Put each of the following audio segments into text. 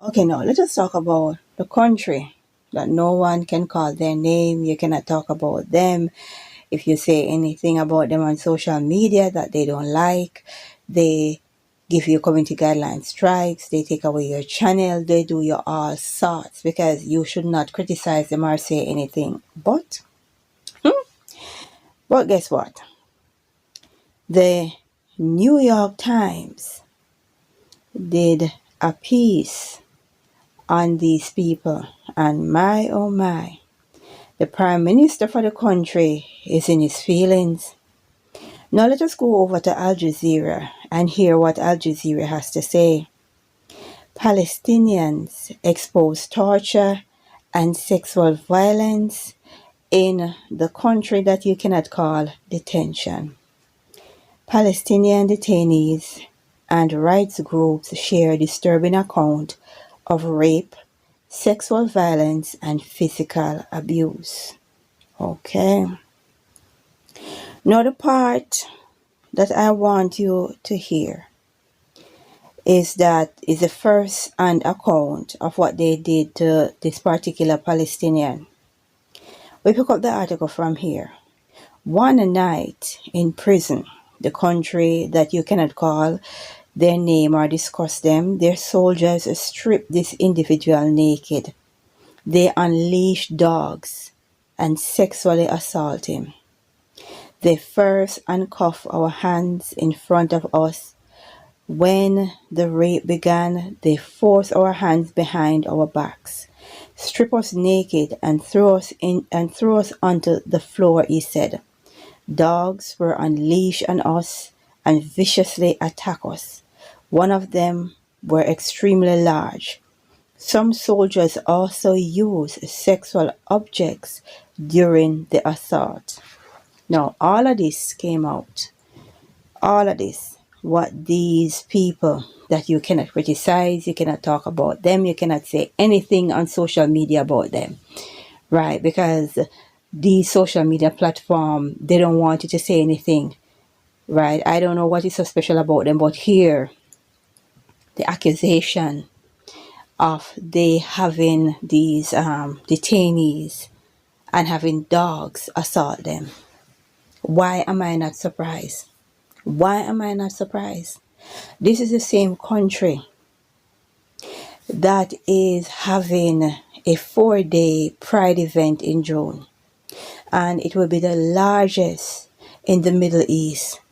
Okay, now let us talk about the country that no one can call their name. You cannot talk about them. If you say anything about them on social media that they don't like, they give you community guideline strikes, they take away your channel, they do you all sorts because you should not criticize them or say anything. But guess what? The New York Times did a piece on these people, and my oh my, the Prime Minister for the country is in his feelings. Now let us go over to Al Jazeera and hear what Al Jazeera has to say. Palestinians expose torture and sexual violence in the country that you cannot call detention. Palestinian detainees and rights groups share a disturbing account of rape, sexual violence, and physical abuse. Okay. Now the part that I want you to hear is the first hand account of what they did to this particular Palestinian. We pick up the article from here. One night in prison, the country that you cannot call their name or discuss them, their soldiers stripped this individual naked. They unleashed dogs and sexually assault him. They first uncuffed our hands in front of us. When the rape began, they forced our hands behind our backs, strip us naked and throw us onto the floor, he said. Dogs were unleashed on us and viciously attack us. One of them were extremely large. Some soldiers also used sexual objects during the assault. Now, all of this came out. All of this, what these people that you cannot criticize, you cannot talk about them, you cannot say anything on social media about them, right? Because these social media platform, they don't want you to say anything, right? I don't know what is so special about them, but here, the accusation of they having these detainees and having dogs assault them. Why am I not surprised? Why am I not surprised? This is the same country that is having a 4-day Pride event in June, and it will be the largest in the Middle East,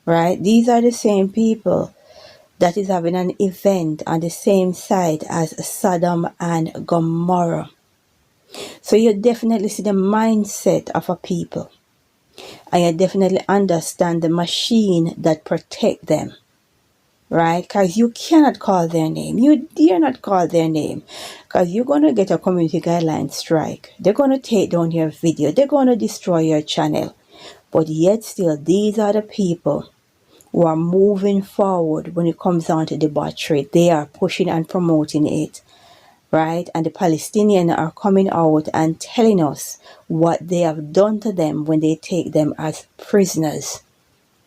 right? These are the same people that is having an event on the same site as Sodom and Gomorrah. So you definitely see the mindset of a people, and you definitely understand the machine that protect them, right? Because you cannot call their name. You dare not call their name, because you're going to get a community guideline strike. They're going to take down your video. They're going to destroy your channel. But yet still, these are the people who are moving forward when it comes down to debauchery. They are pushing and promoting it, right? And the Palestinians are coming out and telling us what they have done to them when they take them as prisoners.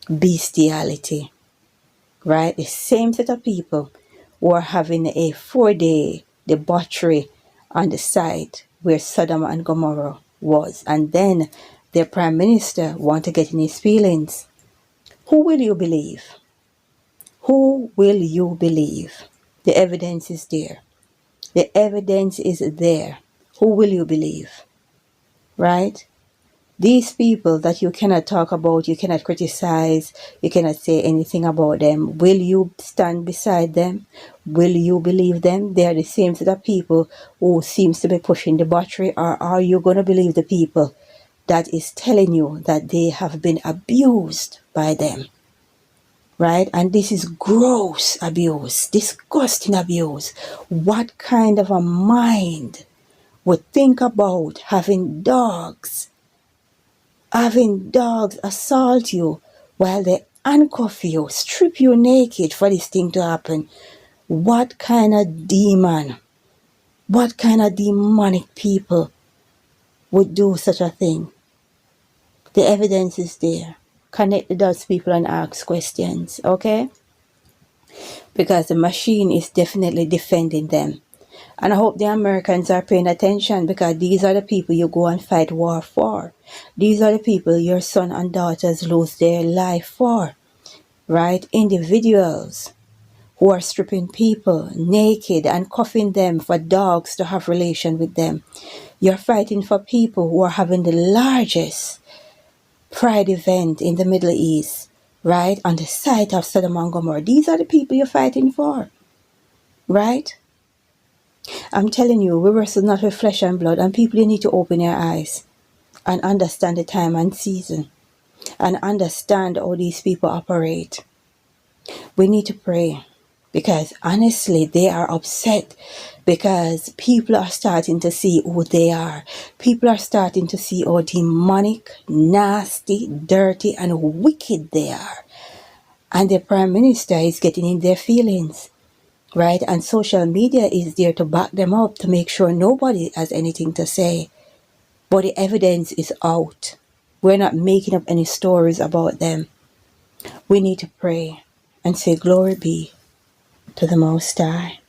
Bestiality, right? The same set of people who are having a 4-day debauchery on the site where Sodom and Gomorrah was. And then their prime minister want to get in his feelings. Who will you believe? Who will you believe? The evidence is there. The evidence is there. Who will you believe? Right? These people that you cannot talk about, you cannot criticize, you cannot say anything about them. Will you stand beside them? Will you believe them? They are the same set of people who seems to be pushing debauchery. Or are you going to believe the people that is telling you that they have been abused by them? Right? And this is gross abuse, disgusting abuse. What kind of a mind would think about having dogs assault you while they handcuff you, strip you naked for this thing to happen? What kind of demon, what kind of demonic people would do such a thing? The evidence is there. Connect the dots, people, and ask questions, okay? because the machine is definitely defending them. And I hope the Americans are paying attention, because these are the people you go and fight war for. These are the people your son and daughters lose their life for, right? Individuals who are stripping people naked and cuffing them for dogs to have relation with them. You're fighting for people who are having the largest pride event in the Middle East, right? On the site of Sodom and Gomorrah. These are the people you're fighting for, right? I'm telling you, we wrestle not with flesh and blood, and people, you need to open your eyes and understand the time and season and understand how these people operate. We need to pray, because honestly, they are upset, because people are starting to see who they are. People are starting to see how demonic, nasty, dirty, and wicked they are. And the Prime Minister is getting in their feelings, right? And social media is there to back them up, to make sure nobody has anything to say. But the evidence is out. We're not making up any stories about them. We need to pray and say, glory be to the Most High.